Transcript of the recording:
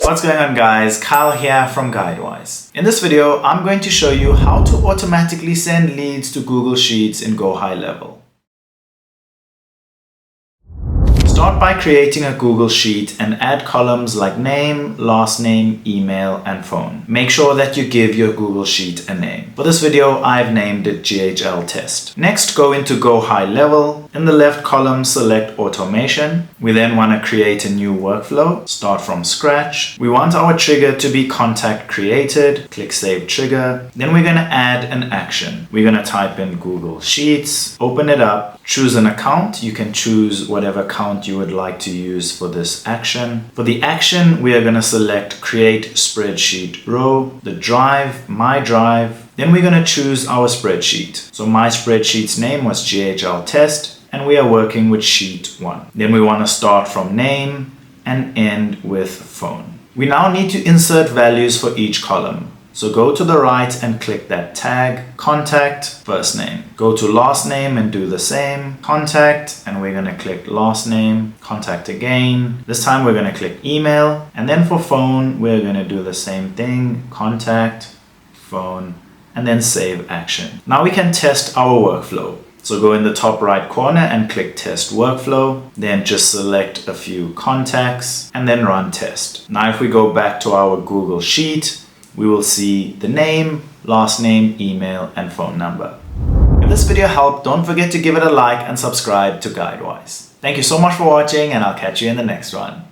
What's going on, guys? Kyle here from GuideWise. In this video, I'm going to show you how to automatically send leads to Google Sheets in GoHighLevel. Start by creating a Google Sheet and add columns like name, last name, email, and phone. Make sure that you give your Google Sheet a name. For this video, I've named it GHL Test. Next, go into GoHighLevel. In the left column, select Automation. We then want to create a new workflow. Start from scratch. We want our trigger to be contact created. Click Save Trigger. Then we're going to add an action. We're going to type in Google Sheets, open it up, choose an account. You can choose whatever account you would like to use for this action. For the action, we are going to select Create Spreadsheet Row, the drive, My Drive. Then we're going to choose our spreadsheet. So my spreadsheet's name was GHL Test, and we are working with Sheet 1. Then we want to start from name and end with phone. We now need to insert values for each column. So go to the right and click that tag, contact, first name. Go to last name and do the same, contact, and we're going to click last name, contact again. This time we're going to click email, and then for phone, we're going to do the same thing, contact, phone, and then save action. Now we can test our workflow. So go in the top right corner and click Test Workflow, then just select a few contacts and then run test. Now if we go back to our Google Sheet, we will see the name, last name, email, and phone number. If this video helped, don't forget to give it a like and subscribe to GuideWise. Thank you so much for watching, and I'll catch you in the next one.